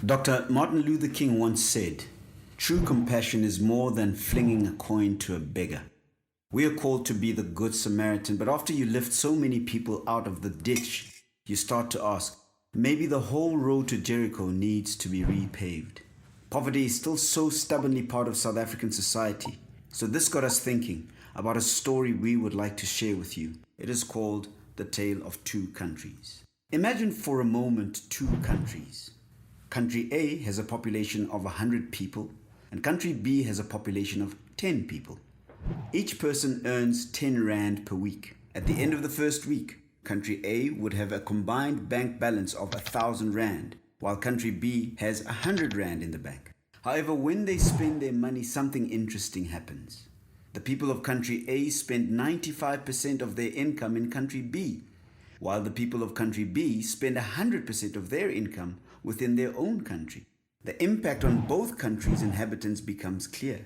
Dr. Martin Luther King once said, "True compassion is more than flinging a coin to a beggar." We are called to be the Good Samaritan, but after you lift so many people out of the ditch, you start to ask, maybe the whole road to Jericho needs to be repaved. Poverty is still so stubbornly part of South African society, so this got us thinking about a story we would like to share with you. It is called The Tale of Two Countries. Imagine for a moment two countries. Country A has a population of 100 people, and Country B has a population of 10 people. Each person earns 10 Rand per week. At the end of the first week, Country A would have a combined bank balance of 1,000 Rand, while Country B has 100 Rand in the bank. However, when they spend their money, something interesting happens. The people of Country A spend 95% of their income in Country B, while the people of Country B spend 100% of their income within their own country. The impact on both countries' inhabitants becomes clear.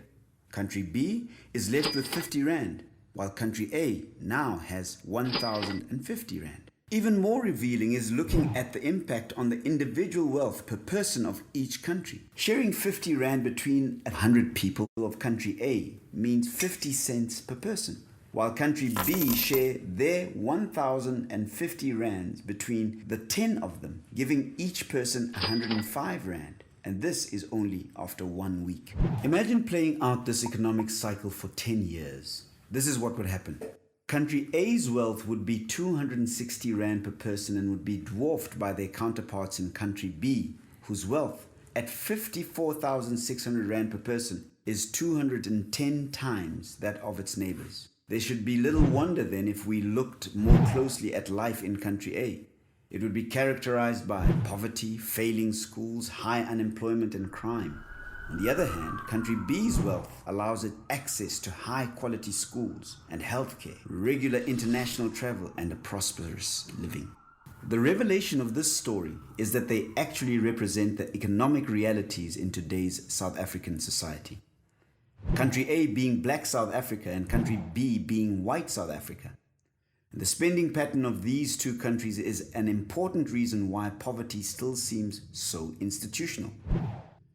Country B is left with 50 Rand, while Country A now has 1,050 Rand. Even more revealing is looking at the impact on the individual wealth per person of each country. Sharing 50 Rand between 100 people of Country A means 50 cents per person, while Country B share their 1,050 Rands between the 10 of them, giving each person 105 Rand. And this is only after 1 week. Imagine playing out this economic cycle for 10 years. This is what would happen. Country A's wealth would be 260 Rand per person and would be dwarfed by their counterparts in Country B, whose wealth, at 54,600 Rand per person, is 210 times that of its neighbors. There should be little wonder then if we looked more closely at life in Country A. It would be characterized by poverty, failing schools, high unemployment and crime. On the other hand, Country B's wealth allows it access to high-quality schools and healthcare, regular international travel, and a prosperous living. The revelation of this story is that they actually represent the economic realities in today's South African society. Country A being black South Africa and Country B being white South Africa. The spending pattern of these two countries is an important reason why poverty still seems so institutional.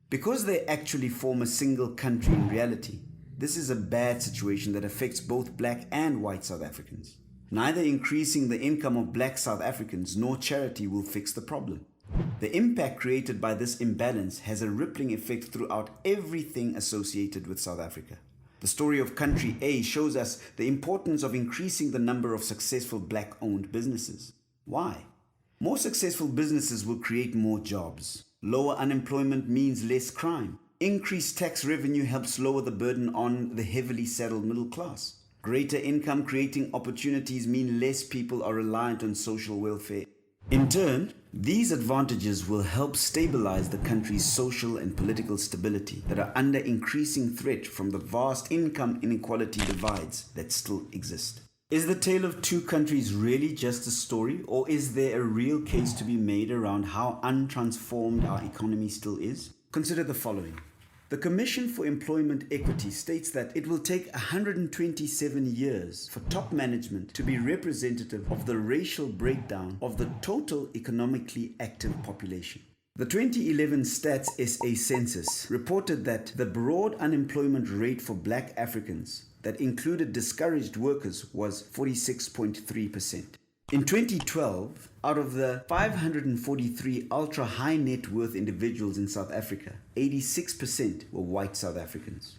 Because they actually form a single country in reality, this is a bad situation that affects both black and white South Africans. Neither increasing the income of black South Africans nor charity will fix the problem. The impact created by this imbalance has a rippling effect throughout everything associated with South Africa. The story of Country A shows us the importance of increasing the number of successful black-owned businesses. Why? More successful businesses will create more jobs. Lower unemployment means less crime. Increased tax revenue helps lower the burden on the heavily saddled middle class. Greater income creating opportunities mean less people are reliant on social welfare. In turn, these advantages will help stabilize the country's social and political stability that are under increasing threat from the vast income inequality divides that still exist. Is the tale of two countries really just a story, or is there a real case to be made around how untransformed our economy still is? Consider the following. The Commission for Employment Equity states that it will take 127 years for top management to be representative of the racial breakdown of the total economically active population. The 2011 Stats SA census reported that the broad unemployment rate for black Africans that included discouraged workers was 46.3%. In 2012, out of the 543 ultra-high net worth individuals in South Africa, 86% were white South Africans.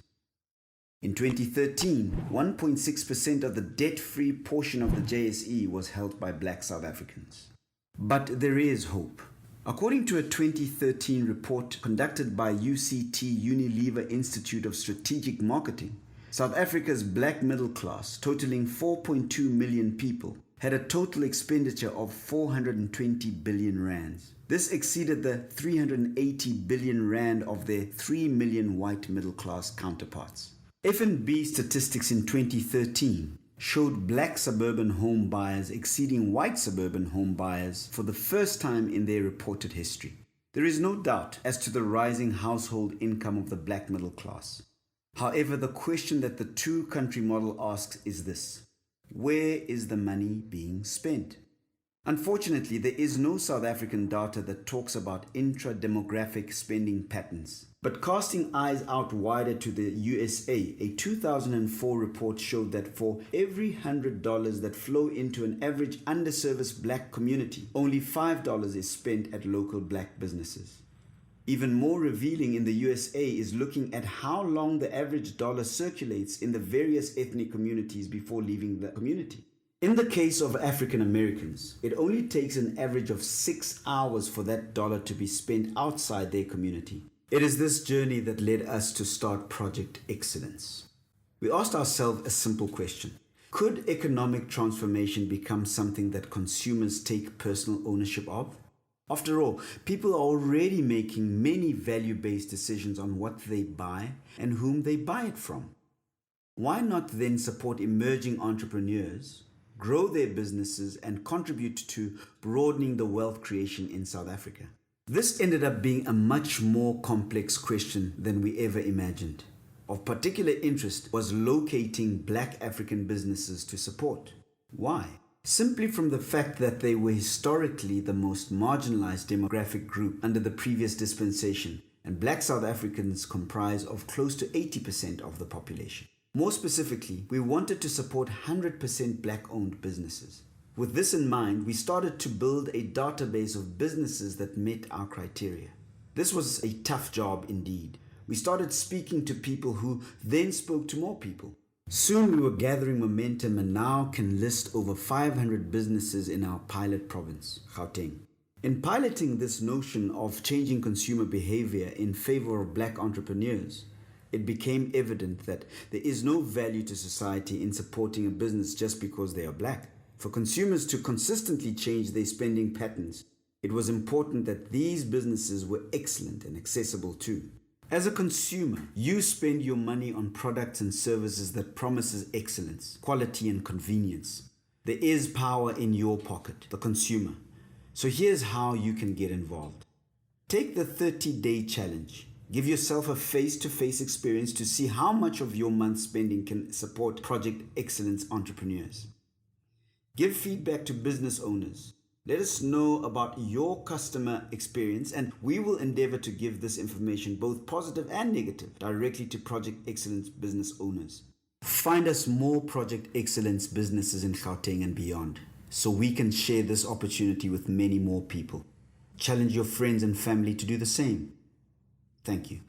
In 2013, 1.6% of the debt-free portion of the JSE was held by black South Africans. But there is hope. According to a 2013 report conducted by UCT Unilever Institute of Strategic Marketing, South Africa's black middle class, totaling 4.2 million people, had a total expenditure of 420 billion rands. This exceeded the 380 billion rand of their 3 million white middle class counterparts. F&B statistics in 2013 showed black suburban home buyers exceeding white suburban home buyers for the first time in their reported history. There is no doubt as to the rising household income of the black middle class. However, the question that the two-country model asks is this: where is the money being spent? Unfortunately, there is no South African data that talks about intra-demographic spending patterns. But casting eyes out wider to the USA, a 2004 report showed that for every $100 that flow into an average underserviced black community, only $5 is spent at local black businesses. Even more revealing in the USA is looking at how long the average dollar circulates in the various ethnic communities before leaving the community. In the case of African Americans, it only takes an average of 6 hours for that dollar to be spent outside their community. It is this journey that led us to start Project Excellence. We asked ourselves a simple question. Could economic transformation become something that consumers take personal ownership of? After all, people are already making many value-based decisions on what they buy and whom they buy it from. Why not then support emerging entrepreneurs, grow their businesses, and contribute to broadening the wealth creation in South Africa? This ended up being a much more complex question than we ever imagined. Of particular interest was locating black African businesses to support. Why? Simply from the fact that they were historically the most marginalized demographic group under the previous dispensation, and black South Africans comprise of close to 80% of the population. More specifically, we wanted to support 100% black-owned businesses. With this in mind, we started to build a database of businesses that met our criteria. This was a tough job indeed. We started speaking to people who then spoke to more people. Soon we were gathering momentum and now can list over 500 businesses in our pilot province, Gauteng. In piloting this notion of changing consumer behavior in favor of black entrepreneurs, it became evident that there is no value to society in supporting a business just because they are black. For consumers to consistently change their spending patterns, it was important that these businesses were excellent and accessible too. As a consumer, you spend your money on products and services that promises excellence, quality, and convenience. There is power in your pocket, the consumer. So here's how you can get involved. Take the 30-day challenge. Give yourself a face-to-face experience to see how much of your month's spending can support Project Excellence entrepreneurs. Give feedback to business owners. Let us know about your customer experience, and we will endeavor to give this information, both positive and negative, directly to Project Excellence business owners. Find us more Project Excellence businesses in Gauteng and beyond, so we can share this opportunity with many more people. Challenge your friends and family to do the same. Thank you.